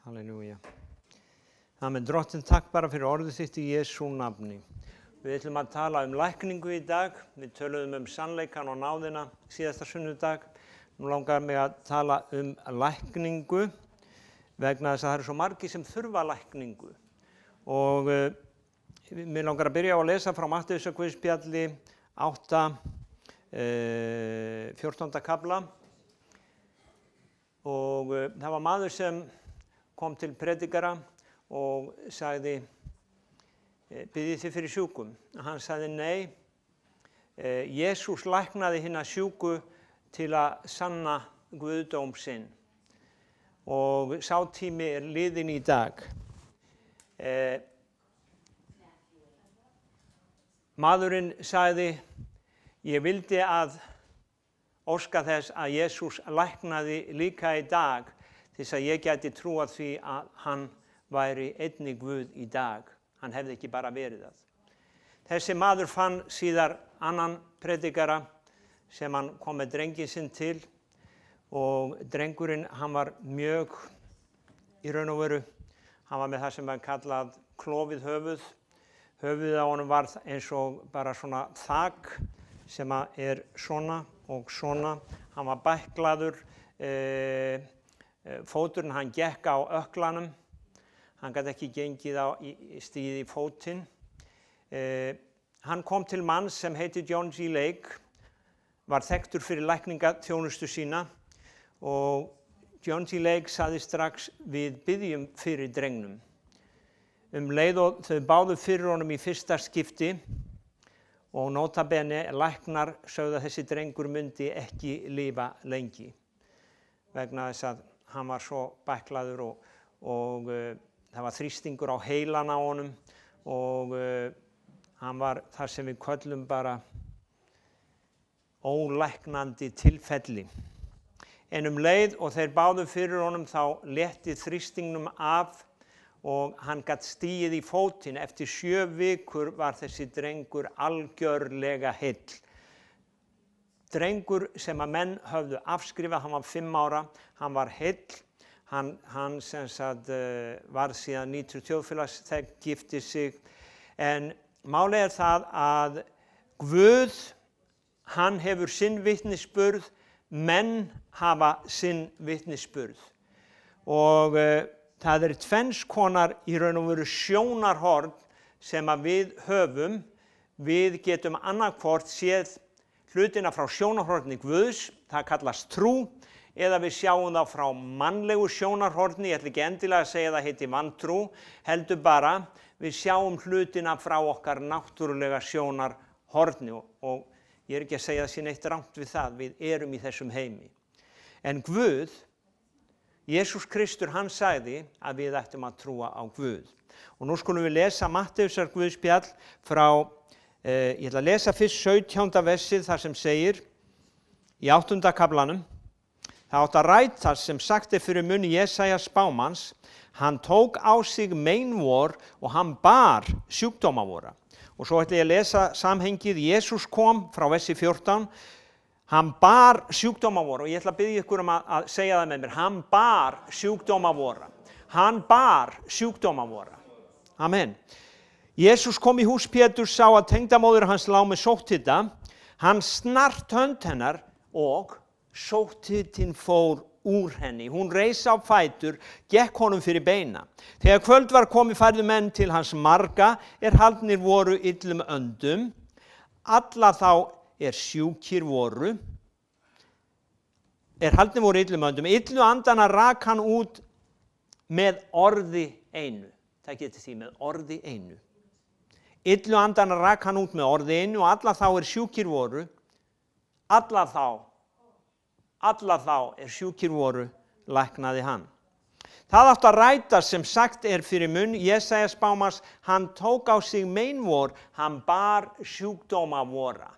Halleluja. Amen. Drottinn, takk bara fyrir orðið þitt í Jesú nafni. Við ætlum að tala lækningu í dag. Við töluðum sannleikann og náðina síðasta sunnudag. Nú langar mig að tala lækningu vegna þess að það eru svo margir sem þurfa lækningu. Og mér langar að byrja á að lesa frá Matteusarguðspjalli 8, 14. kafla. Og það var maður sem kom til predikara og sagði, biðjið þið fyrir sjúkum? Hann sagði nei, Jesús læknaði hina sjúku til að sanna guðdóm sinn. Og sá tími liðinn í dag. Maðurinn sagði, ég vildi að óska þess að Jesús læknaði líka í dag til þess að ég gæti trúað því að hann væri einnig Guð í dag. Hann hefði ekki bara verið það. Þessi maður fann síðar annan predikara sem hann kom með drenginn sinn til og drengurinn, hann var mjög í raun og veru, hann var með það sem var kallað klofið höfuð. Höfuðið á honum var eins og bara svona þak sem svona og svona. Hann var bæklaður, fóturinn hann gekk á ökklanum, hann gat ekki gengið stigið í fótinn. Hann kom til manns sem heiti John G. Lake, var þekktur fyrir lækningaþjónustu sína og John G. Lake sagði strax við biðjum fyrir drengnum. Leið og þau báðu fyrir honum í fyrsta skipti og nota bene læknar sögðu að þessi drengur myndi ekki lifa lengi vegna þess að hann var svo bæklaður og það var þrýstingur á heilan á honum og hann var það sem við köllum bara ólæknandi tilfelli. En leið og þeir báðu fyrir honum þá létti þrýstingnum af og hann gat stigið í fótinn. Eftir 7 vikur var þessi drengur algjörlega heill. Drengur sem að menn höfðu afskrifað, hann var 5 ára, hann var heill. Hann sem sagt var síðan nýtur þjóðfélagsþegn, gifti sig. En málið það að Guð, hann hefur sinn vitnisburð, menn hafa sinn vitnisburð. Og það tvenns konar í raun og veru sjónarhorn sem að við höfum. Við getum annarkvort séð hlutina frá sjónarhorni Guðs, það kallast trú, eða við sjáum það frá mannlegu sjónarhorni, ég ætla ekki endilega að segja það heiti vantrú, heldur bara við sjáum hlutina frá okkar náttúrulega sjónarhorni og ég ekki að segja það sé neitt rangt við það, við erum í þessum heimi. En Guð, Jesús Kristur, hann sagði að við ættum að trúa á Guð. Og nú skulum við lesa Matteusarguðspjall frá, ég ætla að lesa fyrst 17. versið þar sem segir í 8. kaflanum, það átt að rætast sem sagt fyrir munn Jesaja spámanns, hann tók á sig meinvor og hann bar sjúkdóma vora. Og svo ætla ég að lesa samhengið, Jesús kom frá versi 14, hann bar sjúkdóma vora og ég ætla að biðja ykkur að segja það með mér, hann bar sjúkdóma vora. Hann bar sjúkdóma vora. Amen. Jesús kom í hús Péturs, sá að tengdamóðir hans lá með sótthita, hann snart hönd hennar og sótthitinn fór úr henni. Hún reis á fætur, gekk honum fyrir beina. Þegar kvöld var komið færðu menn til hans marga, haldnir voru illum öndum, alla þá sjúkir voru, haldnir voru illum öndum, illu andana rak hann út með orði einu. Það getur því með orði einu. Illu andana rak hann út með orði einu og alla þá sjúkir voru, alla þá sjúkir voru, læknaði hann. Það átt að rætast sem sagt fyrir munn Jesaja spámanns, hann tók á sig meinvor, hann bar sjúkdóma vora.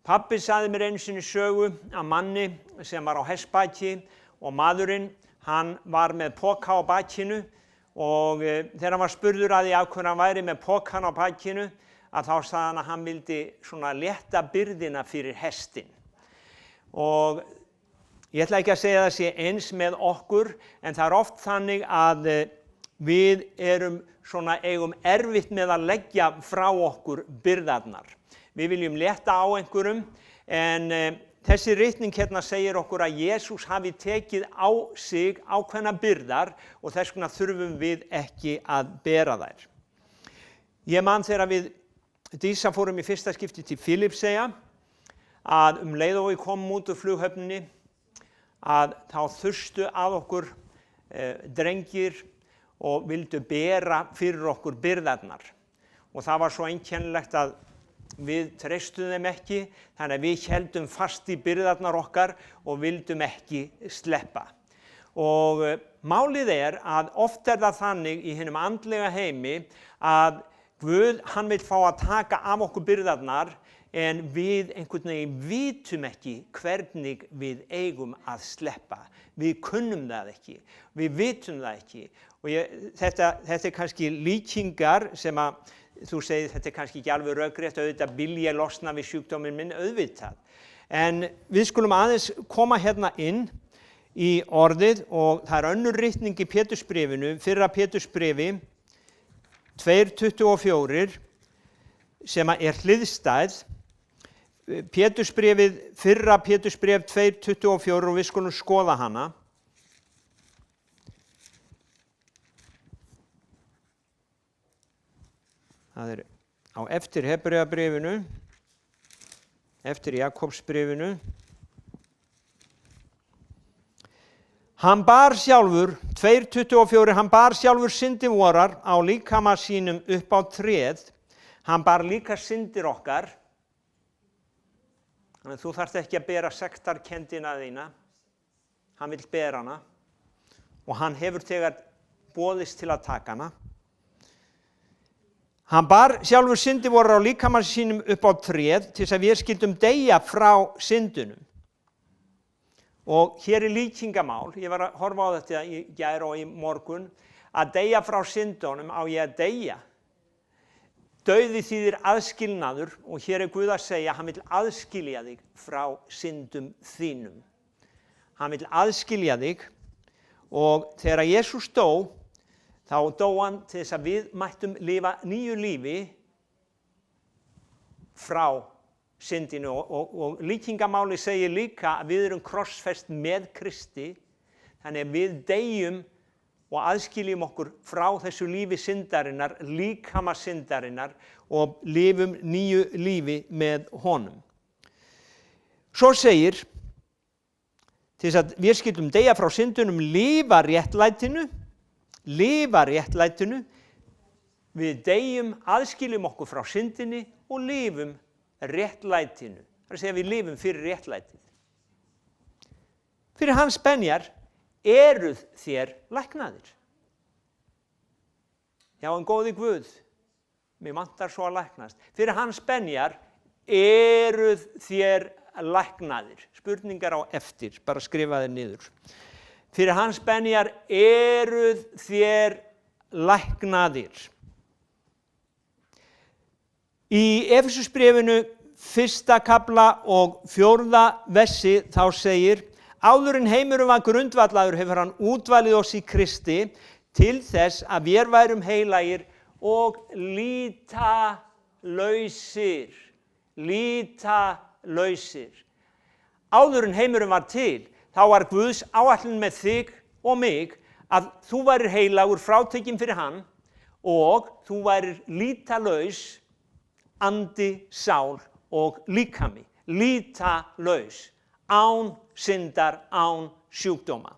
Pabbi sagði mér einu sinni sögu af manni sem var á hestbaki og maðurinn, hann var með poka á bakinu og þegar hann var spurður að því af hverju hann væri með pokan á bakinu, að þá sagði hann að hann vildi svona létta byrðina fyrir hestinn. Og Ég ætla ekki að segja að það sé eins með okkur, en það oft þannig að við eigum erfitt með að leggja frá okkur byrðarnar. Við viljum létta á einhverjum, en þessi ritning hérna segir okkur að Jesús hafi tekið á sig ákveðna byrðar og þess vegna þurfum við ekki að bera þær. Ég man þegar við Dísa fórum í fyrsta skipti til Filippseyja að leið og við komum út úr flughöfninni að þá þurftu að okkur drengir og vildu bera fyrir okkur byrðarnar. Og það var svo einkennilegt að við treystum þeim ekki, þannig að við héldum fast í byrðarnar okkar og vildum ekki sleppa. Og málið að oft það þannig í hinum andlega heimi að Guð, hann vill fá að taka af okkur byrðarnar, en við einhvern veginn vitum ekki hvernig við eigum að sleppa. Við kunnum það ekki, við vitum það ekki. Og þetta kannski líkingar sem að þú segir, þetta kannski ekki alveg rökrétt, auðvitað vil ég losna við sjúkdóminn minn, auðvitað. En við skulum aðeins koma hérna inn í orðið og það önnur ritning í Pétursbréfinu, fyrra Pétursbréfi 2:24 sem hliðstæð. Pétursbréfið, fyrra Pétursbréf 2:24 og við skulum skoða hana. Það á eftir Hebreabréfinu, eftir Jakobsbréfinu. Hann bar sjálfur, 2:24, hann bar sjálfur syndir vorar á líkama sínum upp á tréð. Hann bar líka syndir okkar. Þannig að þú þarft ekki að bera sektarkenndina þína. Hann vill bera hana. Og hann hefur þegar boðist til að taka hana. Hann bar sjálfur syndir vorar á líkama sínum upp á tréð til þess að við skildum deyja frá syndunum. Og hér líkingamál, ég var að horfa á þetta í gær og í morgun, að deyja frá syndunum á ég að deyja. Dauði þýðir aðskilnaður og hér Guð að segja að hann vill aðskilja þig frá syndum þínum. Hann vill aðskilja þig og þegar Jesús dó, þá dó hann til þess að við mættum lifa nýju lífi frá syndinu og líkingamáli segir líka að við erum krossfest með Kristi, þannig að við deyjum og aðskiljum okkur frá þessu lífi syndarinnar, líkama syndarinnar og lifum nýju lífi með honum. Svo segir, til þess að við skildum deyja frá syndunum, lifa réttlætinu, við deyjum, aðskiljum okkur frá syndinni og lifum réttlætinu. Það er að segja við lifum fyrir réttlætið. Fyrir hans benjar eruð þér læknaðir. Já, en góði Guð, mig vantar svo að læknast. Fyrir hans benjar eruð þér læknaðir. Spurningar á eftir, bara skrifa þér niður. Fyrir hans benjar eruð þér læknaðir. Í Efesusbréfinu 1. kafla og 4. versi þá segir: áður en heimurinn var grundvallaður hefur hann útvalið oss í Kristi til þess að við værum heilagir og lýtalausir. Áður en heimurinn var til, þá var Guðs áætlun með þig og mig að þú værir heilagur, frátekinn fyrir hann og þú værir lýtalaus, andi, sál og líkami. Lýtalaus, án syndar, án sjúkdóma.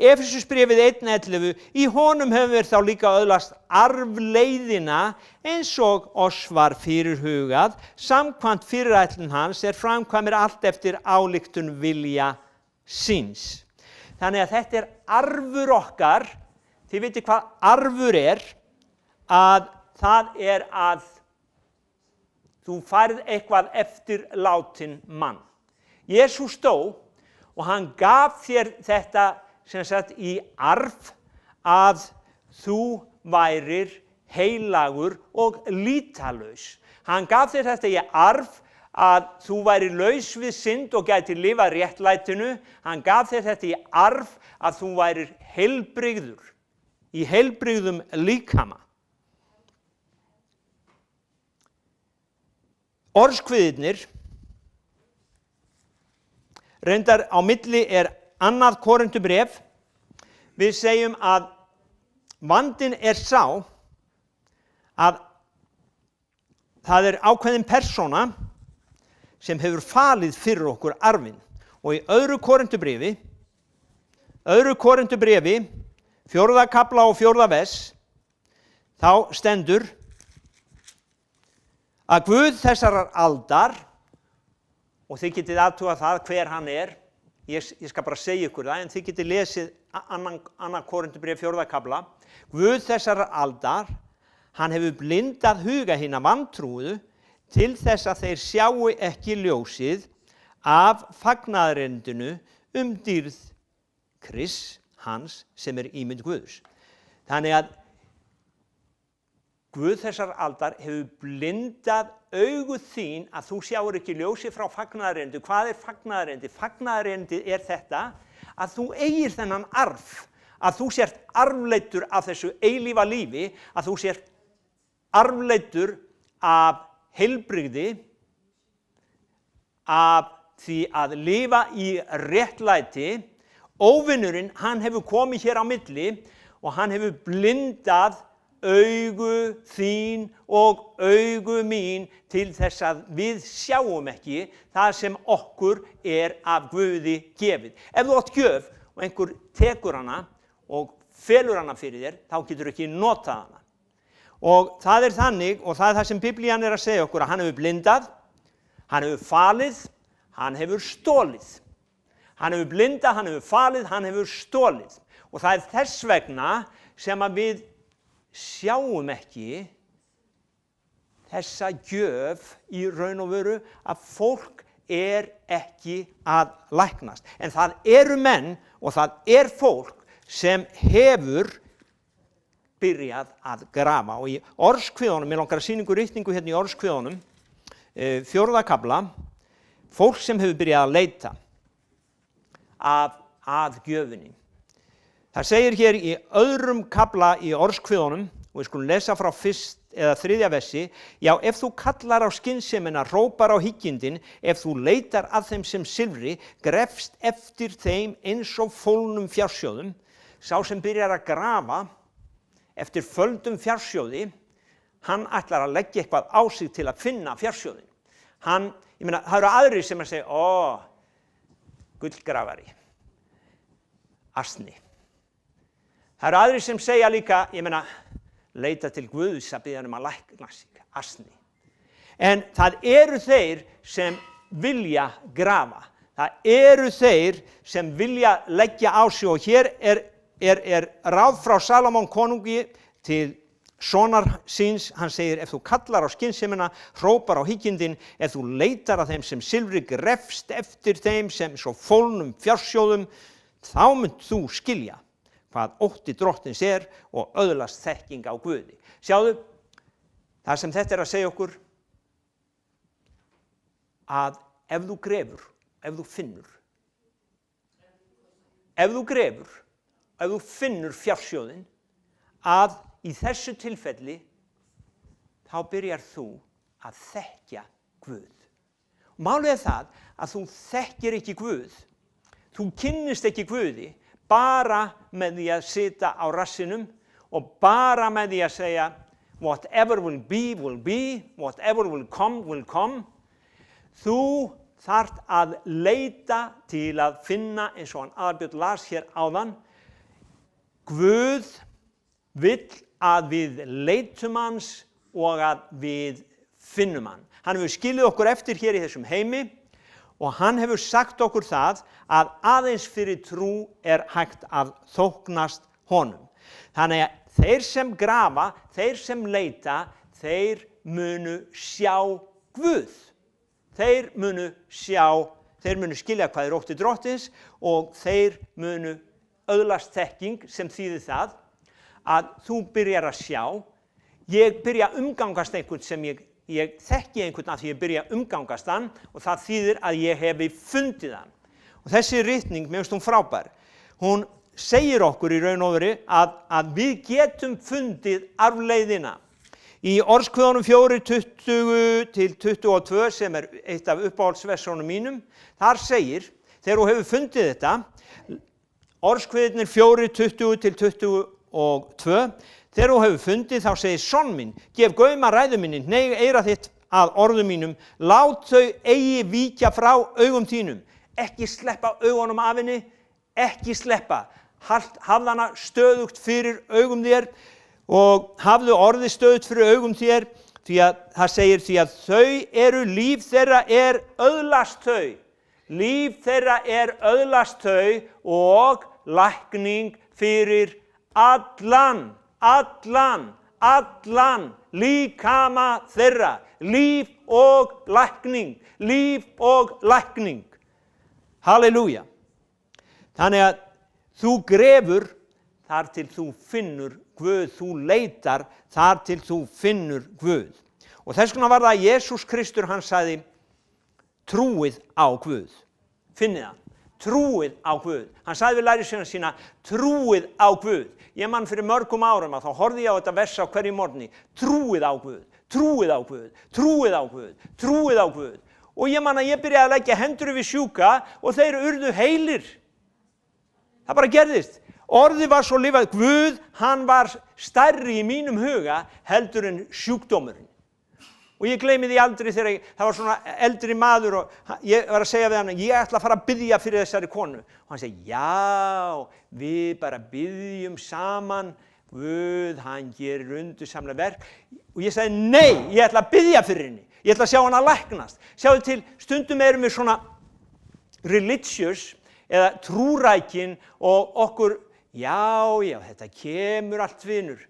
Efesusbréfið 1:11, í honum höfum við þá líka öðlast arfleiðina eins og oss var fyrirhugað, samkvæmt fyrirætlun hans framkvæmir allt eftir ályktun vilja síns. Þannig að þetta arfur okkar. Þið vitið hvað arfur að það að þú færð eitthvað eftir látinn mann. Jesús dó og hann gaf þér þetta sem sagt í arf að þú værir heilagur og lýtalaus. Hann gaf þér þetta í arf að þú væri laus við synd og gætir lifað réttlætinu. Hann gaf þér þetta í arf að þú værir heilbrigður, í heilbrigðum líkama. Orðskviðirnir, reyndar á milli annað Korintubréf. Við segjum að vandinn sá að það ákveðin persóna sem hefur falið fyrir okkur arfinn. Og í öðru Korintubréfi, 4. kafla og 4. vers, þá stendur að Guð þessarar aldar, og þið getið athugað það hver hann ég skal bara segja ykkur það, en þið getið lesið annað Korintubréf 4. kafla. Guð þessarar aldar, hann hefur blindað huga hinna vantrúuðu til þess að þeir sjáu ekki ljósið af fagnaðarerindinu dýrð Krists hans sem ímynd Guðs. Þannig að Guð þessar aldar hefur blindað augu þín að þú sjáur ekki ljósið frá fagnaðarerindi. Hvað fagnaðarerindi? Fagnaðarerindi þetta að þú eigir þennan arf, að þú sért arfleiddur af þessu eilífa lífi, að þú sért arfleiddur af heilbrigði, af því að lifa í réttlæti. Óvinurinn, hann hefur komið hér á milli og hann hefur blindað augu þín og augu mín til þess að við sjáum ekki það sem okkur af Guði gefið. Ef þú átt gjöf og einhver tekur hana og felur hana fyrir þér, þá getur ekki notað hana. Og það þannig, og það það sem Biblían að segja okkur, að hann hefur blindað, hann hefur falið, hann hefur stólið. Hann hefur blindað, hann hefur falið, hann hefur stólið. Og það þess vegna sem að við sjáum ekki þessa gjöf í raun og veru að fólk ekki að læknast. En það eru menn og það fólk sem hefur byrjað að grafa. Og í orðskviðunum, ég langar að sýna ykkur ritningu hérna í orðskviðunum, 4. kafla, fólk sem hefur byrjað að leita að gjöfinni. Það segir hér í öðrum kafla í orðskviðunum, og við skulum lesa frá 1. eða 3. versi, já, ef þú kallar á skynsemina, hrópar á hyggindin, ef þú leitar að þeim sem silfri, grefst eftir þeim eins og fólnum fjársjóðum. Sá sem byrjar að grafa eftir földum fjársjóði, hann ætlar að leggja eitthvað á sig til að finna fjársjóðin. Það eru aðrir sem að segja, gullgrafari, asni. Það eru aðrir sem segja líka, leita til Guðs að biðja að lækna sig, asni. En það eru þeir sem vilja grafa. Það eru þeir sem vilja leggja á sig, og hér ráð frá Salómon konungi til sonar síns. Hann segir, ef þú kallar á skynsemina, hrópar á hyggindin, ef þú leitar að þeim sem silfri, grefst eftir þeim sem svo fólnum fjársjóðum, þá munt þú skilja hvað ótti drottins og öðlast þekking á Guði. Sjáðu, það sem þetta að segja okkur, að ef þú grefur, ef þú finnur, ef þú finnur fjársjóðin, að í þessu tilfelli þá byrjar þú að þekkja Guð. Málið það að þú þekkir ekki Guð, þú kynnist ekki Guði bara með því að sita á rassinum og bara með því að segja whatever will be, whatever will come. Þú þarft að leita til að finna, eins og hann Aðalbjörn las hér áðan, Guð vill að við leitum hans og að við finnum hann. Hann hefur skilið okkur eftir hér í þessum heimi og hann hefur sagt okkur það að aðeins fyrir trú hægt að þóknast honum. Þannig að þeir sem grafa, þeir sem leita, þeir munu sjá Guð. Þeir munu skilja hvað ótti drottins og þeir munu öðlast þekking, sem þýðir það að þú byrjar að sjá. Ég byrja að umgangast einhvern sem ég ég þekki einhvern að því ég byrja að umgangast hann og það þýðir að ég hefi fundið hann. Og þessi ritning, mér finnst hún frábær, hún segir okkur í raun og veru að við getum fundið arfleiðina. Í Orðskviðunum 4:20-22 sem eitt af uppáhaldsversunum mínum, þar segir, þegar þú hefur fundið þetta, Orðskviðnir 4:20-22, þegar þú hefur fundið þá segir son minn, gef gaum að ræðu minni, hneig eyra þitt að orðum mínum, lát þau eigi víkja frá augum þínum, ekki sleppa augunum af henni, ekki sleppa, hafðu hana stöðugt fyrir augum þér og hafðu orðið stöðugt fyrir augum þér, því að það segir því að þau eru líf þeirra öðlast þau. Líf þeirra öðlast þau og lækning fyrir allan líkama þeirra. Líf og lækning. Halleluja. Þannig að þú grefur þar til þú finnur Guð, þú leitar þar til þú finnur Guð. Og þess vegna var það að Jesús Kristur, hann sagði, trúið á Guð. Finnið það, trúið á Guð. Hann sagði við lærisveinana sína, trúið á Guð. Ég man fyrir mörgum árum að þá horfði ég á þetta vers á hverju morgni, trúið á Guð, trúið á Guð, trúið á Guð, trúið á Guð. Og ég man að ég byrjaði að leggja hendur yfir sjúka og þeir urðu heilir. Það bara gerðist. Orðið var svo lifað, Guð, hann var stærri í mínum huga heldur en sjúkdómurinn. Og ég gleymi því aldrei þegar það var svona eldri maður og ég var að segja við hann, ég ætla að fara að biðja fyrir þessari konu. Og hann segi, já, við bara biðjum saman, Guð, hann gerir undursamlega verk. Og ég sagði, nei, ég ætla að biðja fyrir henni. Ég ætla að sjá hana læknast. Sjáðu til, stundum erum við svona religious eða trúrækin og okkur, já, þetta kemur allt vinur.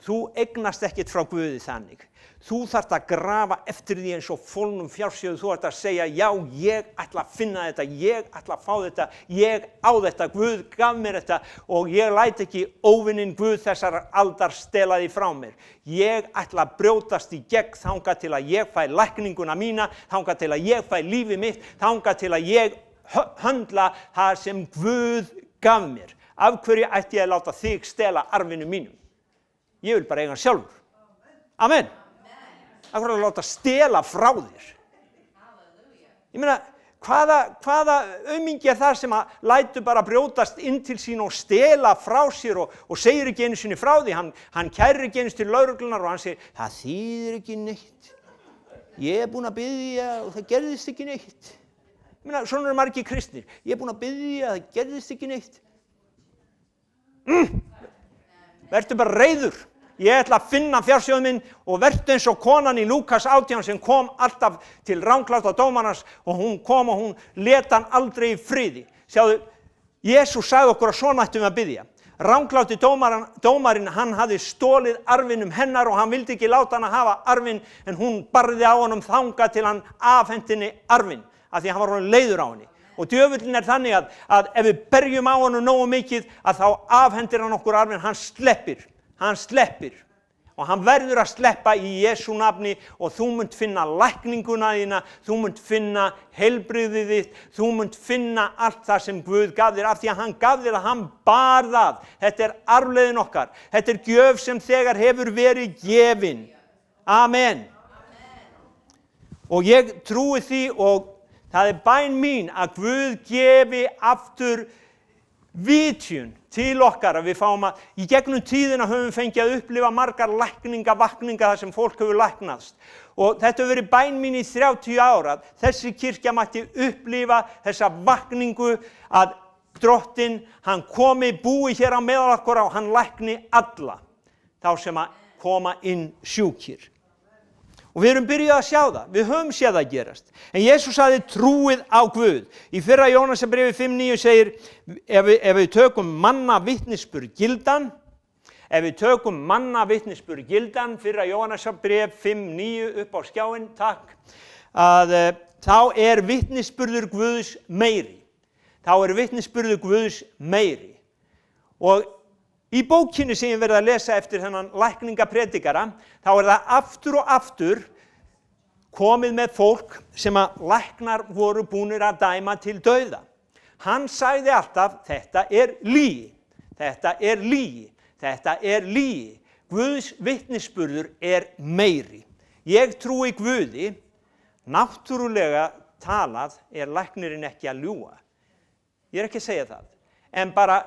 Þú eignast ekkert frá Guði þannig. Þú þarft að grafa eftir því eins og fólnum fjársjóðu. Þú þarft að segja, já, ég ætla að finna þetta, ég ætla að fá þetta, ég á þetta, Guð gaf mér þetta og ég læt ekki óvininn Guð þessar aldar stela því frá mér. Ég ætla að brjótast í gegn þangað til að ég fæ lækninguna mína, þangað til að ég fæ lífið mitt, þangað til að ég höndla það sem Guð gaf mér. Af hverju ætti ég að láta þig stela arfinu mínum? Ég vil bara eiga hann sjálfur. Amen. Af hverju að láta stela frá þér? Ég meina, hvaða aumingi það sem að lætur bara brjótast inn til sín og stela frá sér og segir ekki einu sinni frá því. Hann kærir ekki einu til lögreglunar og hann segir, það þýðir ekki neitt. Ég búinn að biðja og það gerðist ekki neitt. Ég meina, svona eru margir kristnir. Ég búinn að biðja, það gerðist ekki neitt. Vertu bara reiður. Ég ætla að finna fjársjóð minn og vertu eins og konan í Lúkas 18 sem kom alltaf til rangláta dómarans og hún kom og hún lét hann aldrei í friði. Sjáðu, Jesús sagði okkur að svona ættum við að biðja. Rangláti dómarinn, hann hafði stólið arfinum hennar og hann vildi ekki láta hann að hafa arfin en hún barði á honum þangað til hann afhentinni arfin af því hann var honum leiður á henni. Og djöfullinn þannig að ef við berjum á honum nógu mikið að þá afhendir hann okkur arfin, hann sleppir og hann verður að sleppa í Jesú nafni og þú munt finna lækninguna þína, þú munt finna heilbrigðið þitt, þú munt finna allt það sem Guð gaf þér af því að hann gaf þér að hann bar það. Þetta arfleiðin okkar, þetta gjöf sem þegar hefur verið gefin. Amen. Og ég trúi því og það bæn mín að Guð gefi aftur vitjun til okkar að við fáum að í gegnum tíðina höfum við fengið að upplifa margar vakninga þar sem fólk hefur læknast og þetta hefur verið bæn mín í 30 ára. Þessi kirkja mætti upplifa þessa vakningu að Drottinn, hann komi, búi hér á meðal okkur og hann lækni alla þá sem að koma inn sjúkir. Og við erum byrjuð að sjá það, við höfum séð það gerast. En Jesús sagði trúið á Guð. Í 1. Jónasarbréfi 5:9 segir, ef við tökum manna vitnisburð gildan, 1. Jónasarbréf 5:9 upp á skjáinn, takk, að þá vitnisburður Guðs meiri. Og í bókinni sem ég verið að lesa eftir þennan lækningapredikara, þá það aftur og aftur komið með fólk sem að læknar voru búnir að dæma til dauða. Hann sagði alltaf, þetta er lygi, þetta er lygi, þetta er lygi. Guðs vitnisburður er meiri. Ég trúi Guði, náttúrulega talað er læknirinn ekki að ljúga. Ég er ekki að segja það. En bara,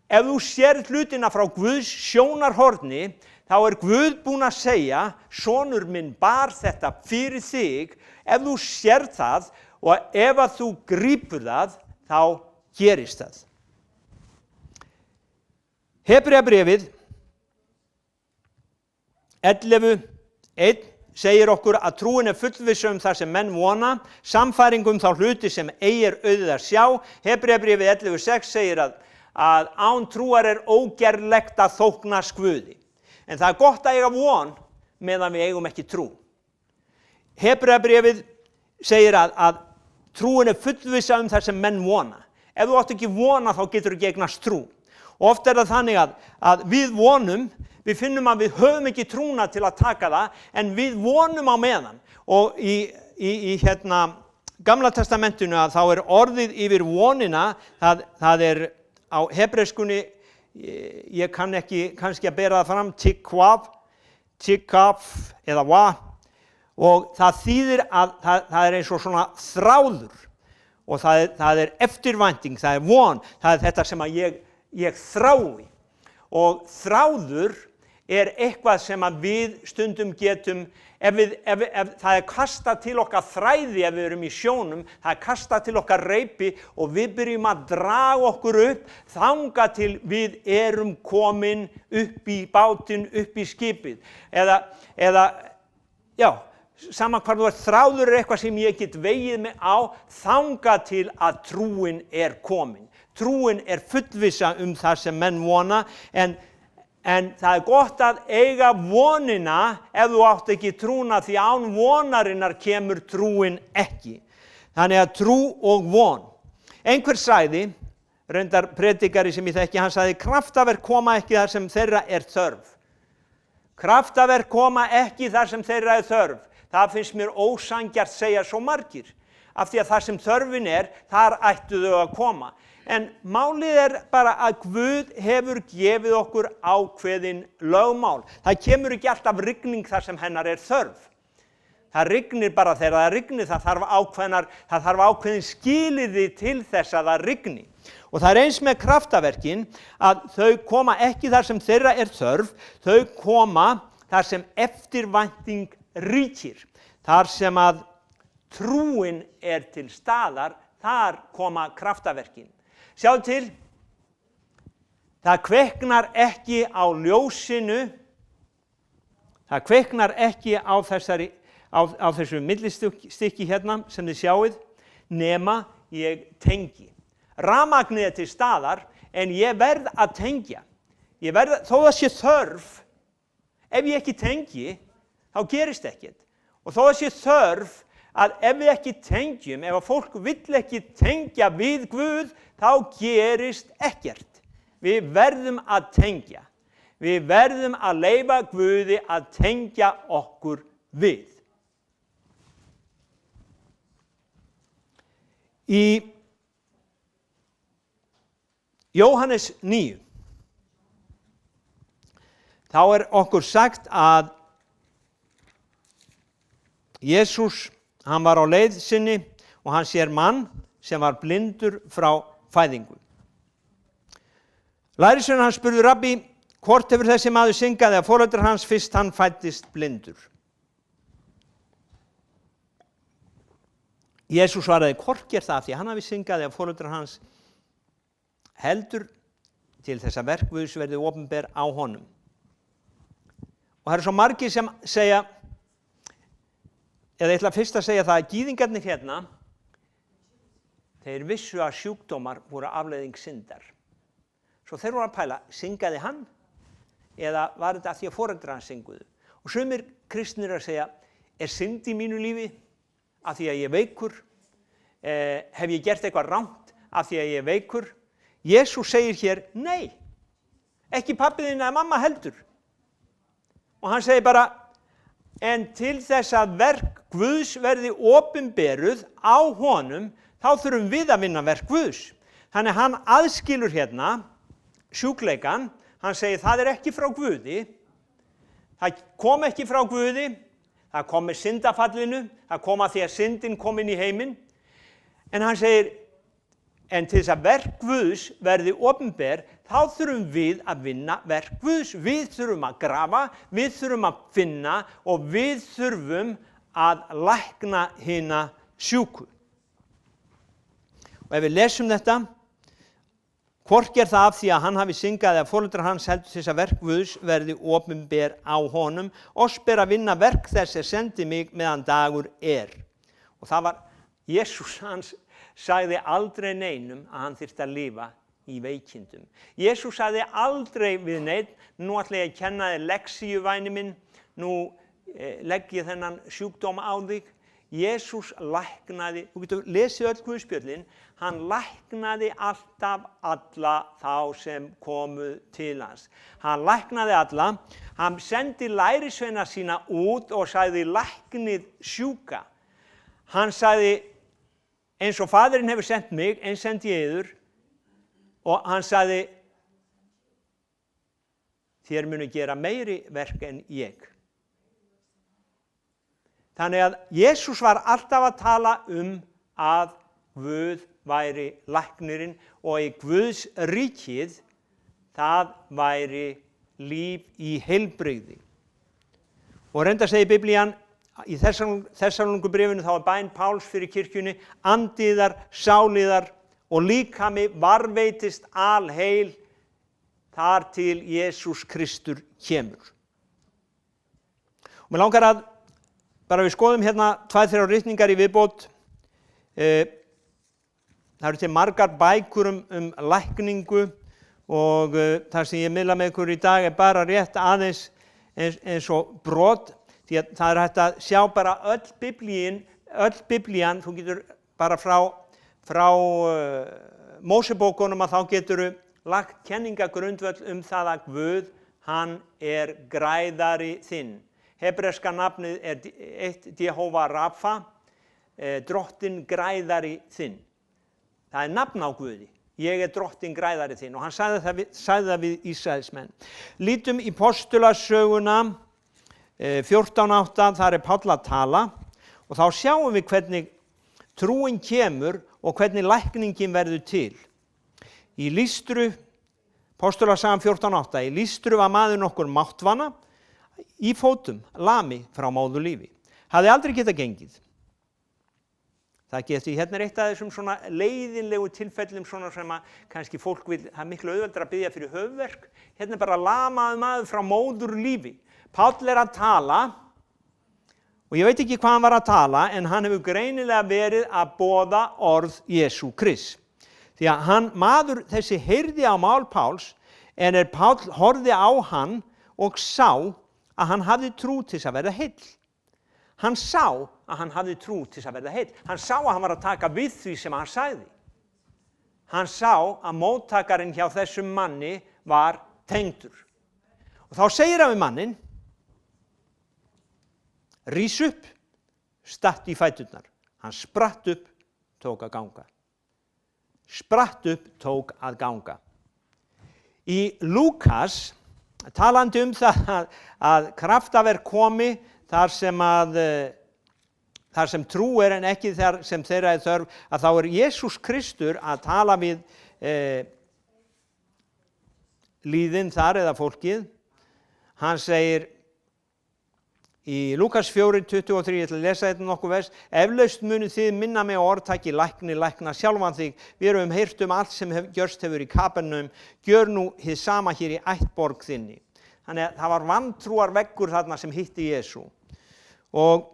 ef þú sérð hlutina frá Guðs sjónarhorni, þá er Guð búinn að segja, sonur minn bar þetta fyrir þig. Ef þú sérð það og ef að þú grípur það, þá gerist það. Hebreabréfið 11:1 segir okkur að trúin er fullviss þar sem menn vona, sannfæring þá hluti sem eigi er auðið að sjá. Hebreabréfið 11:6 segir að án trúar er ógerlegt að þóknast Guði. En það er gott að eiga von meðan við eigum ekki trú. Hebreabréfið segir að trúin er fullvissa þar sem menn vona. Ef þú átt ekki vona þá getur ekki eignast trú. Og oft er það þannig að við vonum, við finnum að við höfum ekki trúna til að taka það, en við vonum á meðan. Og í Gamla testamentinu að þá er orðið yfir vonina, það er á hebreiskunni, ég kann ekki kannski að bera það fram, tikkav eða va, og það þýðir að það er eins og svona þráður, og það er eftirvænting, það er von, það er þetta sem að ég þrái. Og þráður er eitthvað sem að við stundum getum, ef það er kastað til okkar þræði ef við erum í sjónum, það er kastað til okkar reipi og við byrjum að draga okkur upp þangað til við erum komin upp í bátinn, upp í skipið. Eða sama hvar þú ert, þráður er eitthvað sem ég get vegið mig á þangað til að trúin er komin. Trúin er fullvissa það sem menn vona, en það er gott að eiga vonina ef þú átt ekki trúna, því án vonarinnar kemur trúin ekki. Þannig að trú og von. Einhver sagði, reyndar predikari sem ég þekki, hann sagði, kraftaverk koma ekki þar sem þeirra er þörf. Kraftaverk koma ekki þar sem þeirra er þörf. Það finnst mér ósanngjarnt segja svo margir. Af því að þar sem þörfin er, þar ættu þau að koma. En málið er bara að Guð hefur gefið okkur ákveðin lögmál. Það kemur ekki alltaf rigning þar sem hennar er þörf. Það rignir bara þegar það rignir, það þarf ákveðin skilyrði til þess að það rigni. Og það er eins með kraftaverkin að þau koma ekki þar sem þeirra er þörf, þau koma þar sem eftirvænting ríkir. Þar sem að trúin er til staðar, þar koma kraftaverkin. Sjáðu til, það kveiknar ekki á ljósinu, það kveiknar ekki á þessu millistykki hérna sem þið sjáið, nema ég tengi. Rafmagnið er til staðar, en ég verð að tengja. Þó það sé þörf, ef ég ekki tengi, þá gerist ekkert. Og þó það sé þörf, að ef við ekki tengjum, ef að fólk vill ekki tengja við Guð, þá gerist ekkert. Við verðum að tengja. Við verðum að leyfa Guði að tengja okkur við. Í Jóhannes 9, þá er okkur sagt að Jesús, hann var á leið sinni og hann sér mann sem var blindur frá fæðingu. Lærisveinarnir hans spurðu, Rabbi, hvort hefur þessi maður syngað eða foreldrar hans fyrst hann fæddist blindur? Jesús svaraði, hvorki er það því hann hafi syngað eða foreldrar hans heldur til þess að verk Guðs verði opinber á honum. Og það eru svo margir sem segja, eða ég ætla fyrst að segja það að gyðingarnir hérna, þeir vissu að sjúkdómar voru afleiðing syndar. Svo þeir voru að pæla, syngaði hann? Eða var þetta að því að foreldrar hans synguðu? Og sumir kristnir að segja, er synd í mínu lífi af því að ég er veikur? Hef ég gert eitthvað rangt af því að ég er veikur? Jesús segir hér, nei, ekki pabbi þinn eða mamma heldur. Og hann segir bara, en til þess að verk Guðs verði opinberuð á honum, þá þurfum við að vinna verk Guðs. Þannig hann aðskilur hérna sjúkleikan, hann segir það ekki frá Guði, það kom ekki frá Guði, það kom með syndafallinu, það kom að því að syndin kom inn í heiminn, en hann segir, en til þess að verk Guðs verði opinber, þá þurfum við að vinna verk Guðs. Við þurfum að grafa, við þurfum að finna og við þurfum að lækna hina sjúku. Og ef við lesum þetta, hvorki það af því að hann hafi syngað eða foreldrar hans heldur til þess að verk Guðs verði opinber á honum, oss ber að vinna verk þess sendi mig meðan dagur Og það var, Jesús hans sagði aldrei neinum að hann þyrfti að lifa í veikindum. Jesús sagði aldrei við neinn, nú ætla ég að kenna þér lexíu væni minn, nú legg ég þennan sjúkdóm á þig. Jesús læknaði, þú getur lesið öll Guðspjöllin, hann læknaði alltaf alla þá sem komu til hans. Hann læknaði alla, hann sendi lærisveina sína út og sagði læknið sjúka. Hann sagði, eins og Faðirinn hefur sendt mig, eins sendi ég yður, og hann sagði, þér munu gera meiri verk en ég. Þannig að Jesús var alltaf að tala að Guð væri læknirinn og í Guðs ríkið það væri líf í heilbrigði. Og reyndar segir Biblían í Þessalóníkubréfinu þá bæn Páls fyrir kirkjunni, andiðar, sáliðar og líkami varveitist alheil þar til Jesús Kristur kemur. Og mér langar að bara við skoðum hérna 2-3 ritningar í viðbót. Það eru til margar bækur lækningu og það sem ég miðla með ykkur í dag bara rétt aðeins eins og brot, því að það hægt að sjá bara öll biblían, þú getur bara frá Mósebókunum að þá getur lagt kenningagrundvöll það að Guð, hann græðari þinn. Hebreska nafnið eitt Jehova Rafa, drottin græðari þinn. Það nafn á Guði. Ég drottin græðari þinn og hann sagði það við Ísraelsmenn. Lítum í Postulasöguna 14:8, þar Páll að tala og þá sjáum við hvernig trúin kemur og hvernig lækningin verður til. Í Lýstru, Postulasagan 14:8, í Lýstru var maður nokkur máttvana, í fótum, lami frá móðurlífi. Hafði aldrei getað gengið. Það geti, hérna eitt af þessum svona leiðinlegu tilfellum svona sem að kannski fólk vil, það miklu auðveldara að biðja fyrir höfverk. Hérna bara lamaður maður frá móðurlífi. Páll að tala og ég veit ekki hvað hann var að tala en hann hefur greinilega verið að boða orð Jesú Krist. Því að maður þessi heyrði á mál Páls en Páll horfði á hann og sá að hann hafði trú til þess að verða heill. Hann sá að hann hafði trú til þess að verða heill. Hann sá að hann var að taka við því sem hann sagði. Hann sá að móttakarinn hjá þessum manni var tengdur. Og þá segir hann við mannin, rís upp, statt í fæturnar. Hann spratt upp, tók að ganga. Spratt upp, tók að ganga. Í Lúkas, talandi það að kraftaverk komi þar sem trú en ekki þar sem þeirra þörf, að þá Jesús Kristur að tala við líðin þar eða fólkið. Hann segir í Lúkas 4:23, ég ætla að lesa þetta nokkuð vers, eflaust munið þið minna mig á orðtaki lækna sjálfan þig, við höfum heyrt allt sem gjörst hefur í Kapernaum, gjör nú hið sama hér í ættborg þinni. Þannig að það var vantrúarveggur þarna sem hitti Jesú. Og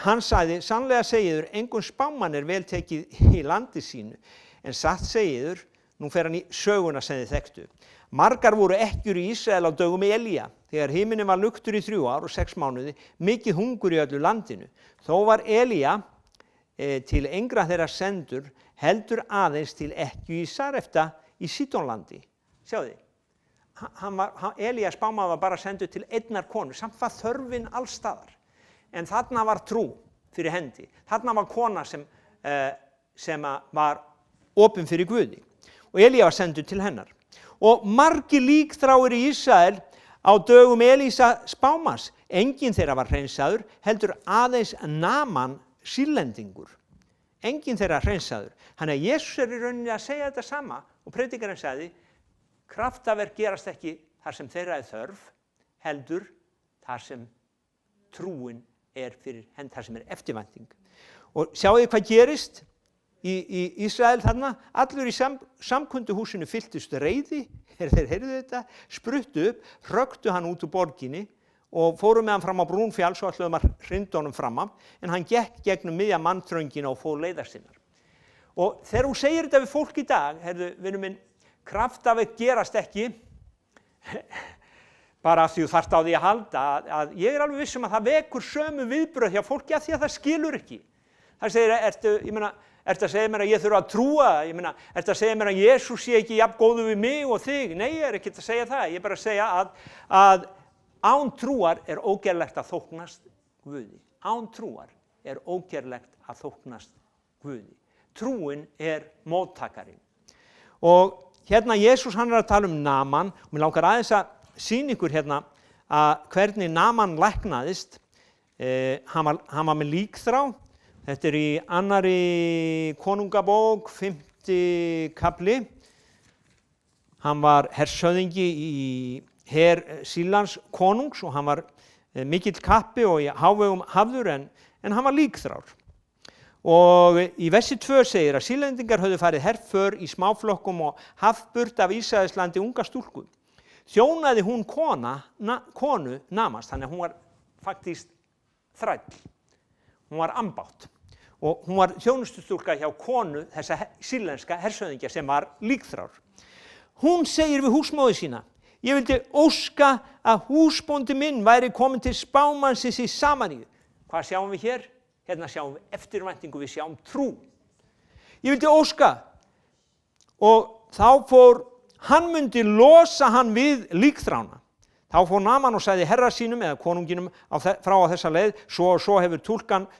hann sagði, sannlega segiður, engum spámann vel tekið í landi sínu, en satt segiður, nú fer hann í söguna sem þið þekktu. Margar voru ekkjur í Ísrael á dögum Elía, þegar himinninn var luktur í 3 ár og 6 mánuði, mikið hungur í öllu landinu. Þó var Elía til engra þeirra sendur, heldur aðeins til ekkju í Sarefta í Sídónlandi. Sjáðu þið, Elía spámaður var bara sendur til einnar konu, samt var þörfin allstaðar. en þarna var trú fyrir hendi. Þarna var kona sem var opin fyrir Guði. Og Elía var sendur til hennar. Og margir líkþráir í Ísrael á dögum Elísa spámanns. Enginn þeirra var hreinsaður, heldur aðeins Naaman sýrlendingur. Enginn þeirra hreinsaður. Þannig að Jesús í rauninni að segja þetta sama og predikarinn sagði, kraftaverk gerast ekki þar sem þeirra þörf, heldur þar sem trúin fyrir hendi, þar sem eftirvænting. Og sjáu þið hvað gerist í Ísrael þarna, allur í samkunduhúsinu fylltust reiði, þeir heyrðu þetta, spruttu upp, hröktu hann út úr borginni og fóru með hann fram á Brúnfjall, svo ætluðum að hrinda honum fram af, en hann gekk gegnum miðja mannþröngina og fór leiðar sinnar. Og þegar þú segir þetta við fólk í dag, heyrðu, vinur minn, kraftaverk gerast ekki, bara af því þú þarft á því að halda, að ég alveg viss að það vekur sömu viðbrögð hjá fólki af því að það skilur ekki. Það segir, ertu að segja mér að ég þurfa að trúa, ertu að segja mér að Jesús sé ekki jafn góður við mig og þig? Nei, ég ekki að segja það, ég bara að segja að án trúar ógerlegt að þóknast Guði. Án trúar ógerlegt að þóknast Guði. Trúin móttakarinn. Og hérna Jesús hann að tala Naaman, og mér langar aðeins að sýna ykkur hérna að hvernig Naaman læknaðist. Hann var með líkþrá. Þetta í annarri konungabók, 5. kapli. Hann var hershöfðingi í her Sýrlands konungs og hann var mikill kappi og í hávegum hafður en hann var líkþrár. Og í versi 2 segir að Sýrlendingar höfðu farið herför í smáflokkum og haft burt af Ísraelslandi unga stúlku. Þjónaði hún konu Naamans, þannig að hún var faktískt þræll. Hún var ambátt og hún var þjónustustúlka hjá konu þessa sýrlenska hershöfðingja sem var líkþrár. Hún segir við húsmóður sína, ég vildi óska að húsbóndi minn væri komin til spámannsins í Samaríu. Hvað sjáum við hér? Hérna sjáum við eftirvæntingu, við sjáum trú. Ég vildi óska og þá hann myndi losa hann við líkþrána. Þá fór Naaman og sagði herra sínum eða konunginum frá þessa leið, svo og svo hefur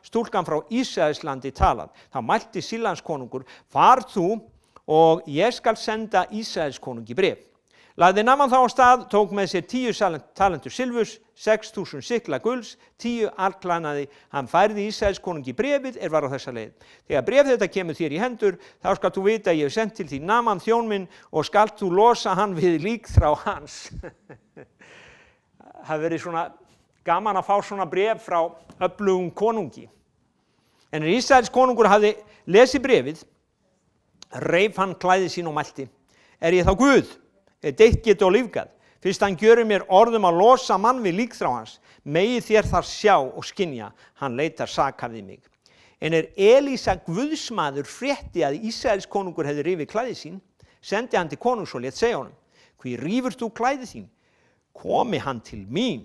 stúlkan frá Ísraelslandi talað. Þá mælti Sýrlands konungur, far þú og ég skal senda Ísraels konungi bréf. Lagði Naaman þá á stað, tók með sér 10 talentur silfurs, 6.000 sikla gulls, 10 alklænaði. Hann færði Ísraels konungi bréfið var á þessa leið. Þegar bréf þetta kemur þér í hendur, þá skalt þú vita að ég hef sendt til því Naaman þjón minn og skalt þú losa hann við líkþrá hans. Það verið svona gaman að fá svona bréf frá öflugum konungi. En Ísraels konungur hafði lesið bréfið, reif hann klæði sín og mælti, ég þá Guð? Deitt get og lífgað. Fyrst hann gjörir mér orðum að losa mann við líkþrá hans, megi þér þar sjá og skynja, hann leitar saka við mig. En Elísa guðsmaður frétti að Ísraels konungur hefði rifið klæði sín, sendi hann til konungs og lét segja honum, hví rífur þú klæði þín? Komi hann til mín,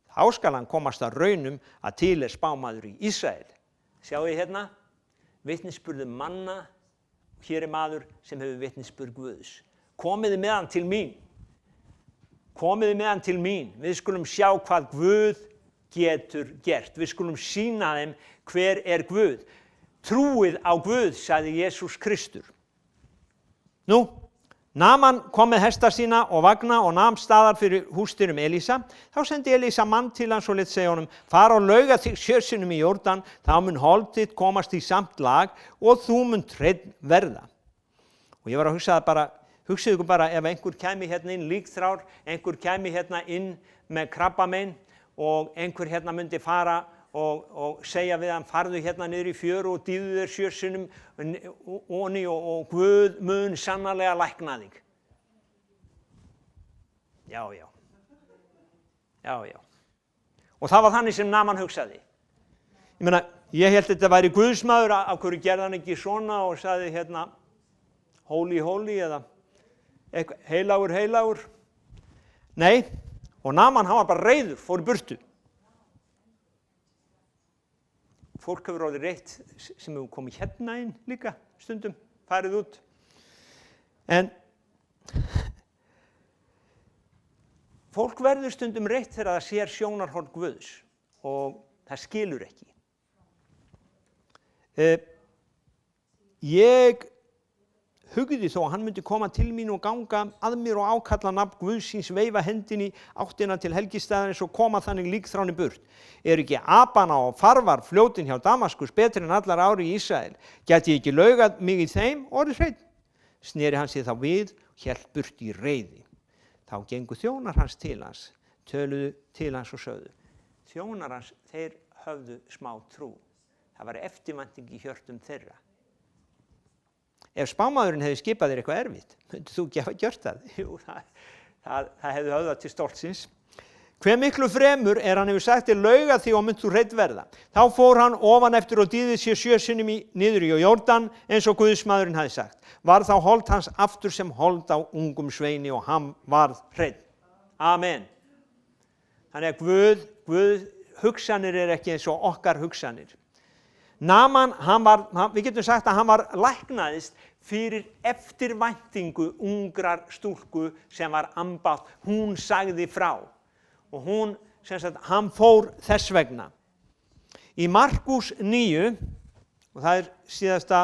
þá skal hann komast að raunum að til spámaður í Ísrael. Sjáu þið hérna, vitnisburður manna, hér maður sem hefur vitnisburð Guðs. Komiði með hann til mín. Komiði með hann til mín. Við skulum sjá hvað Guð getur gert. Við skulum sýna þeim hver Guð. Trúið á Guð, sagði Jesús Kristur. Nú, Naaman kom með hesta sína og vagna og nam staðar fyrir húsdýrum Elísa. Þá sendi Elísa mann til hans og lét segja honum, far og lauga þig 7 sinnum í Jórdan, þá mun hold þitt komast í samt lag og þú mun hreinn verða. Og ég var að hugsa það bara, hugsið ykkur bara ef einhver kæmi hérna inn líkþrár, einhver kæmi hérna inn með krabbamein og einhver hérna myndi fara og segja við hann, farðu hérna niður í fjöru og dýfðu þér 7 sinnum onni og Guð mun sannarlega lækna þig. Já. Og það var þannig sem Naaman hugsaði. Ég held þetta væri Guðsmaður, af hverju gerði hann ekki svona og sagði hérna, holy eða heilagur. Nei, og Naaman hann var bara reiður, fór í burtu. Fólk hefur orðið reitt sem hefur komið hérna inn líka stundum, farið út. En fólk verður stundum reitt þegar það sér sjónarhorn Guðs. Og Það skilur ekki. Ég hugði þó að hann myndi koma til mín og ganga að mér og ákalla nafn Guðsins, veifa hendinni áttina til helgistaðarins og koma þannig líkþráni burt. Ekki Abana og Farvar fljótin hjá Damaskus betri en allar ári í Ísrael? Gæti ég ekki laugað mig í þeim? Orðið hreinn. Sneri hann sig þá við og hélt burt í reiði. Þá gengu þjónar hans til hans, töluðu til hans og sögðu. Þjónar hans, þeir höfðu smá trú. Það var eftirvænting í hjörtum þeirra. Ef spámaðurinn hefði skipað þér eitthvað erfitt, myndir þú ekki hafa gjört það? Jú, það hefði höfðað til stoltsins. Hve miklu fremur hann hefur sagt þér lauga því og mynd þú hreinn verða. Þá fór hann ofan eftir og dýði sér 7 sinnum niður í Jórdan eins og Guðsmaðurinn hafði sagt. Var þá hold hans aftur sem hold á ungum sveini og hann varð hreinn. Amen. Þannig að Guð hugsanir ekki eins og okkar hugsanir. Naaman, við getum sagt að hann var læknaðist fyrir eftirvæntingu ungrar stúlku sem var ambátt. Hún sagði frá og hann fór þess vegna. Í Markús 9, og það síðasta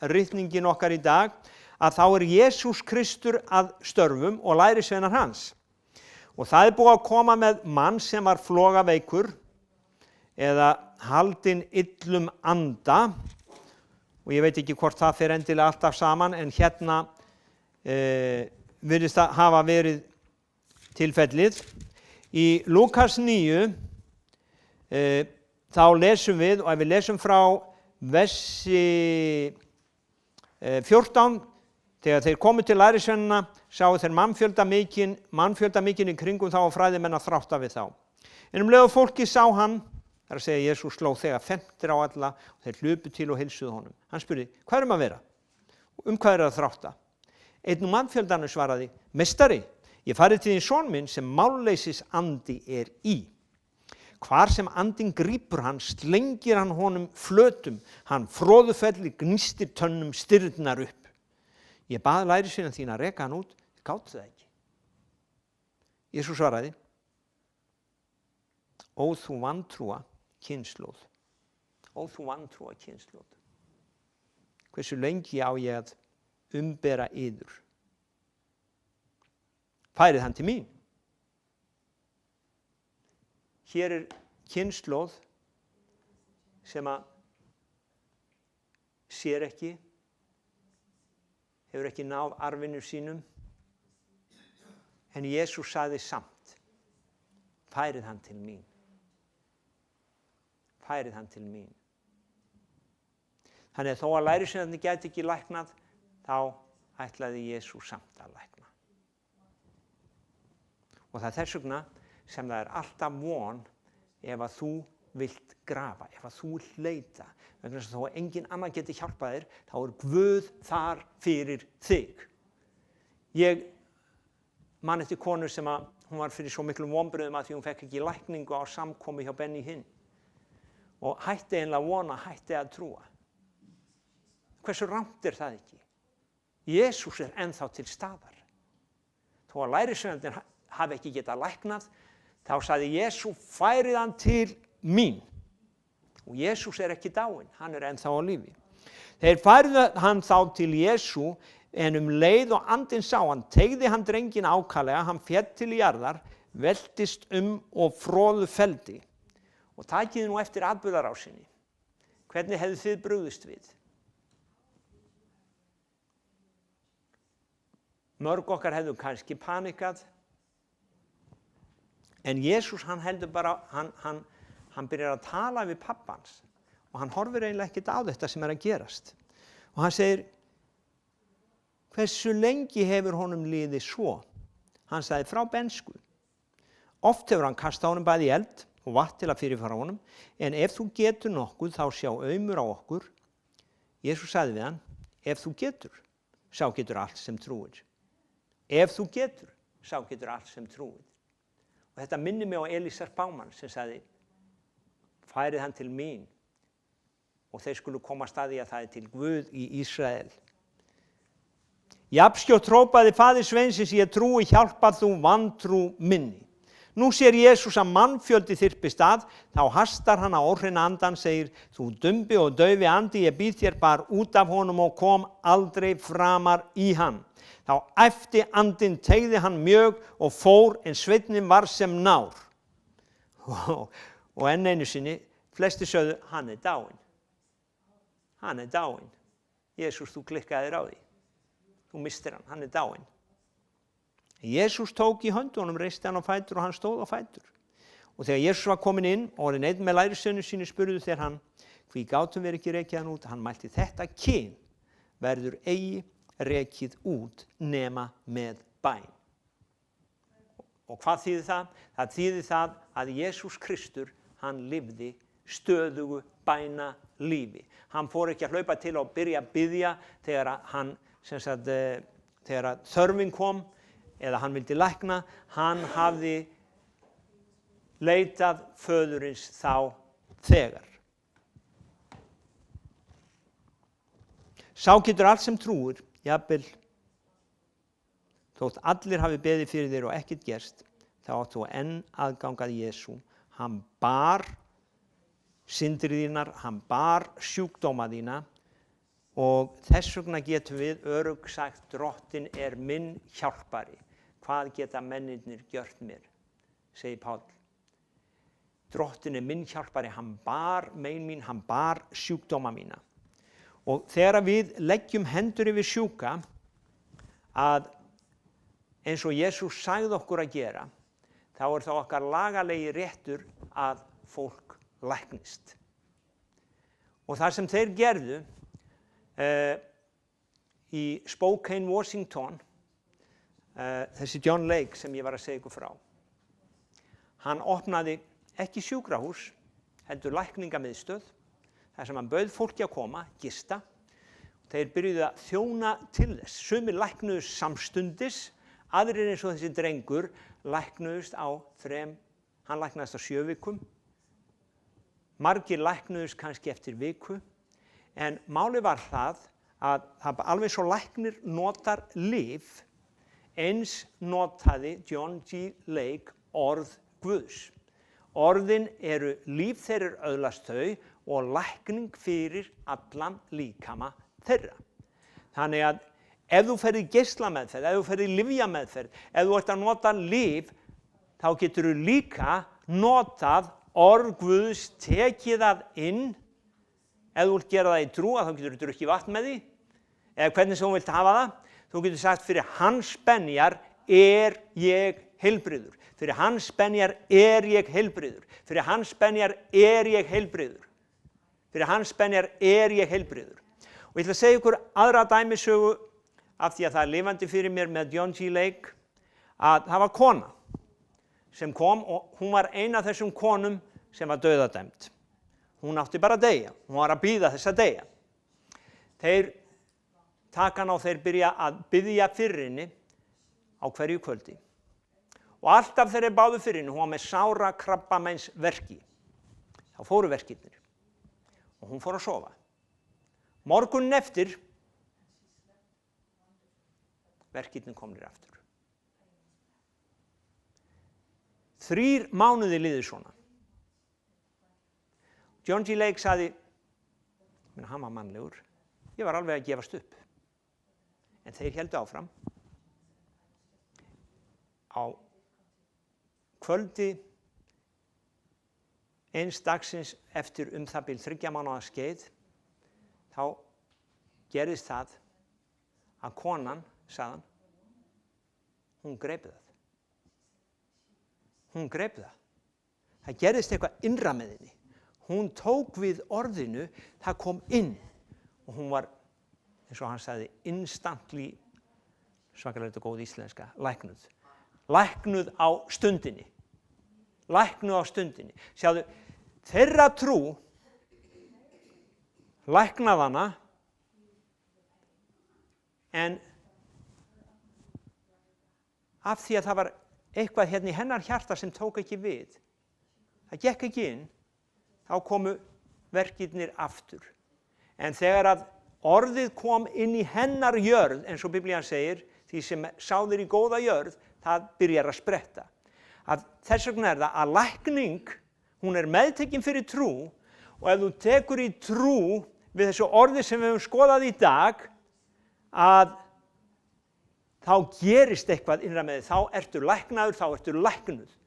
ritningin okkar í dag, að þá Jesús Kristur að störfum og lærisveinar hans. Og það búið að koma með mann sem var flogaveikur eða haldinn illum anda, og ég veit ekki hvort það fer endilega alltaf saman, en hérna virðist það hafa verið tilfellið. Í Lúkas 9 þá lesum við, og ef við lesum frá versi 14, þegar þeir komu til lærisveinanna, sáu þeir mannfjölda mikinn í kringum þá og fræðimenn að þrátta við þá. En leið og fólki sá hann, það að segja Jesús sló þegar 50 á alla og þeir hlupu til og heilsuðu honum. Hann spurði, hvað að vera? Hvað að þrátta? Einn mannfjöldanum svaraði, meistari, ég farið til þín son minn sem málleysis andi í. Hvar sem andinn grípur hann, slengir hann honum flötum, hann froðufelli gnístir tönnum stirðnar upp. Ég bað lærisveinar þín að reka hann út, gátu það ekki. Jesús svaraði, ó þú vantrúa kynslóð. Ó þú vantrúa kynslóð. Hversu lengi á ég að umbera yður? Færið hann til mín. Hér kynslóð sem að sér ekki, hefur ekki náð arfinu sínum, en Jesús sagði samt, færið hann til mín. Færið hann til mín. Þannig að þó að lærisveinarnir gæti ekki læknað, þá ætlaði Jesús samt að lækna. Og það þess vegna sem það alltaf von ef að þú vilt grafa, ef að þú vilt leita. Vegna þess að þó að engin annar geti hjálpað þér, þá Guð þar fyrir þig. Ég man eftir konu sem að hún var fyrir svo miklum vonbrigðum að því hún fekk ekki lækningu á samkomu hjá Benny Hinn. Og hætti einlega vona, hætti að trúa. Hversu rangt það ekki? Jesús ennþá til staðar. Þó að lærisveinarnir hafi ekki getað læknað, þá sagði Jesús, færið hann til mín. Og Jesús ekki dáinn, hann ennþá á lífi. Þeir færðu hann þá til Jesú, en leið og andinn sá hann, teygði hann drenginn ákaflega, hann féll til jarðar, veltist og froðu feldi. Og takið nú eftir atburðarásinni. Hvernig hefðu þið brugðist við? Mörg okkar hefðu kannski panikað. En Jesús, hann heldur bara, hann byrjar að tala við pappans. Og hann horfir eiginlega ekkert á þetta sem að gerast. Og hann segir, hversu lengi hefur honum liðið svo? Hann sagði frá bensku. Oft hefur hann kastað honum bæði í eld og vatn til að fyrirfara honum, en ef þú getur nokkuð, þá sjá aumur á okkur. Jesús sagði við hann, ef þú getur, sá getur allt sem trúir. Ef þú getur, sá getur allt sem trúir. Og þetta minnir mig á Elísar Bámann sem sagði, færið hann til mín, og þeir skulu koma að staði að það til Guð í Ísrael. Jafnskjótt hrópaði faðir sveinsins, ég trúi, hjálpað þú vantrú minni. Nú sér Jesús að mannfjöldi þyrpist að, þá hastar hann á óhreina andan, segir, þú dumbi og daufi andi, ég býð þér bar út af honum og kom aldrei framar í hann. Þá æpti andinn, teygði hann mjög og fór en sveinninn var sem nár. Og enn einu sinni, flesti sögðu, hann dáinn. Hann dáinn. Jesús, þú klikkaðir á því. Þú mistir hann dáinn. Jesús tók í höndunum, reisti hann á fætur og hann stóð á fætur. Og þegar Jesús var kominn inn og orðinn einn með lærisveinum sínu, spurðu þeir hann, hví gátum við ekki rekið hann út? Hann mælti, þetta kyn verður eigi rekið út nema með bæn. Og hvað þýðir það? Það þýðir það að Jesús Kristur, hann lifði stöðugu bæna lífi. Hann fór ekki að hlaupa til og byrja að biðja þegar þörfin kom eða hann vildi lækna. Hann hafði leitað föðurins þá þegar. Sá getur allt sem trúir, jafnvel þótt allir hafi beðið fyrir þér og ekkert gerst, þá átt þú enn aðgang að Jesú. Hann bar syndir þínar, hann bar sjúkdóma þína og þess vegna getum við örugg sagt, Drottinn er minn hjálpari. Hvað geta mennirnir gjört mér, segir Páll. Drottinn er minn hjálpari, hann bar mein mín, hann bar sjúkdóma mína. Og þegar við leggjum hendur yfir sjúka, að eins og Jesús sagði okkur að gera, þá er það okkar lagalegi réttur að fólk læknist. Og það sem þeir gerðu í Spokane, Washington, þessi John Lake sem ég var að segja ykkur frá, hann opnaði ekki sjúkrahús, heldur lækningamiðstöð, þar sem hann bauð fólki að koma, gista. Þeir byrjuðu að þjóna til þess. Sumir læknuðust samstundis, aðrir eins og þessi drengur læknuðust hann læknaðist á 7 vikum. Margir læknuðust kannski eftir viku. En málið var það að það alveg svo læknir notar lyf, eins notaði John G. Lake orð Guðs. Orðin eru líf þeirra öðlast þau og lækning fyrir allan líkama þeirra. Þannig að ef þú ferð í geislameðferð, ef þú ferð í lyfjameðferð, ef þú ert að nota lyf, þá getur þú líka notað orð Guðs, tekið það inn. Ef þú vilt gera það í trú, þá getur þú drukkið vatn með því, eða hvernig sem þú vilt hafa það. Þú getur sagt, fyrir hans benjar er ég heilbrigður. Fyrir hans benjar er ég heilbrigður. Fyrir hans benjar er ég heilbrigður. Fyrir hans benjar er ég heilbrigður. Og ég ætla að segja ykkur aðra dæmisögu af því að það er lifandi fyrir mér með John G. Lake, að það var kona sem kom og hún var ein af þessum konum sem var dauðadæmd. Hún átti bara að deyja. Hún var að bíða þess að deyja. Þeir taka hana og þeir byrja að biðja fyrir henni á hverju kvöldi. Og alltaf þegar þeir báðu fyrir henni, hún var með sára krabbameinsverki. Þá fóru verkirnir og hún fór að sofa. Morgunin eftir, verkirnir komnir aftur. 3 mánuði liðu svona. John G. Lake sagði, hann var mannlegur, ég var alveg að gefast upp. En þeir héldu áfram. Á kvöldi eins dagsins eftir það bil 3 mánaða skeið, þá gerðist það að konan, sagði hann, hún greip það. Hún greip það. Það gerðist eitthvað innra með henni. Hún tók við orðinu, það kom inn og hún var, eins og hann sagði, instantly, svakalega góð íslenska, læknuð. Læknuð á stundinni. Læknuð á stundinni. Sjáðu, þeirra trú læknaði hana, en af því að það var eitthvað hérna í hennar hjarta sem tók ekki við, það gekk ekki inn, þá komu verkirnir aftur. En þegar að orðið kom inn í hennar jörð, eins og Biblían segir, því sem sáðir í góða jörð, það byrjar að spretta. að þess vegna það að lækning, hún meðtekin fyrir trú og ef þú tekur í trú við þessu orði sem við höfum skoðað í dag að þá gerist eitthvað innra með þig, þá ertu læknaður, þá ertu læknuð.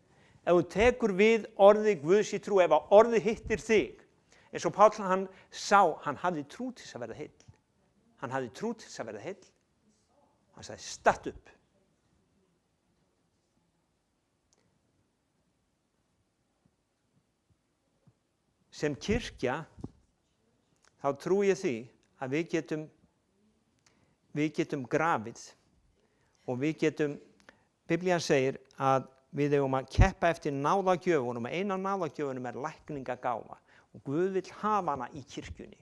Ef þú tekur við orði Guðs í trú, ef að orði hittir þig, eins og Páll hann sá, hann hafði trú til þess að verða heill. Hann hafði trú til þess að verða heill. Hann sagði, statt upp. Sem kirkja, þá trúi ég því að við getum grafið og við getum, Biblían segir að við eigum að keppa eftir náðagjöfunum og eina náðagjöfunum lækningagáfa og Guð vill hafa hana í kirkjunni.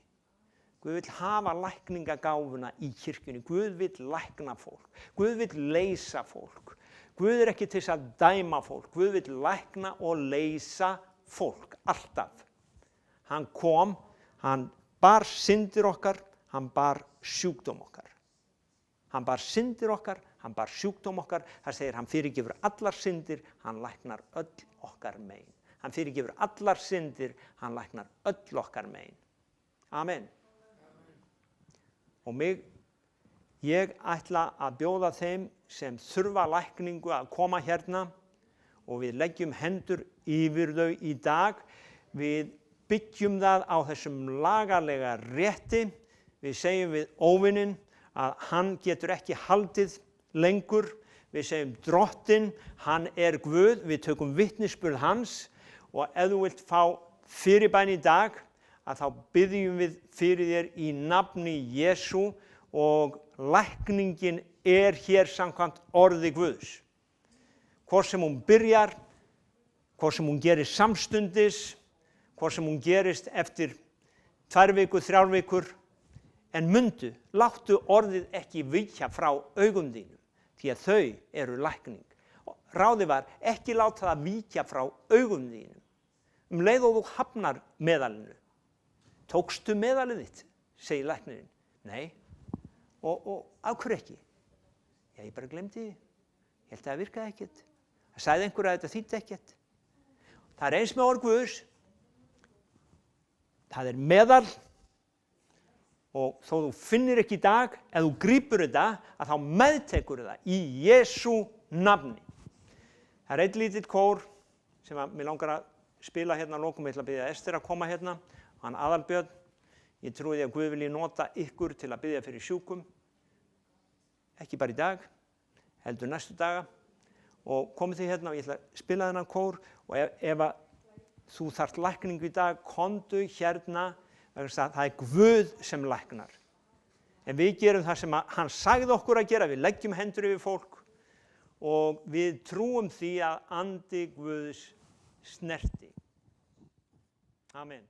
Guð vill hafa lækningagáfuna í kirkjunni. Guð vill lækna fólk. Guð vill leysa fólk. Guð ekki til þess að dæma fólk. Guð vill lækna og leysa fólk, alltaf. Hann kom, hann bar syndir okkar, hann bar sjúkdóm okkar. Hann bar syndir okkar, hann bar sjúkdóm okkar. Það segir, hann fyrirgefur allar syndir, hann læknar öll okkar mein. Hann fyrirgefur allar syndir, hann læknar öll okkar mein. Amen. Og ég ætla að bjóða þeim sem þurfa lækningu að koma hérna og við leggjum hendur yfir þau í dag. Við byggjum það á þessum lagalega rétti. Við segjum við óvininn að hann getur ekki haldið lengur. Við segjum drottinn, hann Guð. Við tökum vitnisburð hans og ef þú vilt fá fyrirbæn í dag, að þá biðjum við fyrir þér í nafni Jesú og lækningin hér samkvæmt orði Guðs. Hvort sem hún byrjar, hvort sem hún gerist samstundis, hvort sem hún gerist eftir 2 vikur, 3 vikur, en mundu, láttu orðið ekki víkja frá augum þínum, því að þau eru lækning. Ráðið var ekki láta það víkja frá augum þínum. Leið og þú hafnar meðalinu. Tókstu meðalið þitt, segir læknirinn. Nei. Og af hverju ekki? Já, ég bara glemdi því. Ég held að það virkaði ekkert. Það sagði einhver að þetta þýddi ekkert. Það eins með orð Guðs. Það meðal og þó þú finnir ekki í dag, ef þú grípur þetta, að þá meðtekur það í Jesú nafni. Það einn lítill kór sem mig langar að spila hérna að lokum. Ég ætla að biðja Ester að koma hérna. Hann Aðalbjörn, ég trúi því að Guð vilji nota ykkur til að biðja fyrir sjúkum. Ekki bara í dag, heldur næstu daga. Og komið þið hérna og ég ætla að spila þennan kór og ef þú þarft lækningu í dag, komdu hérna, það Guð sem læknar. En við gerum það sem hann sagði okkur að gera, við leggjum hendur yfir fólk og við trúum því að andi Guðs snerti. Amen.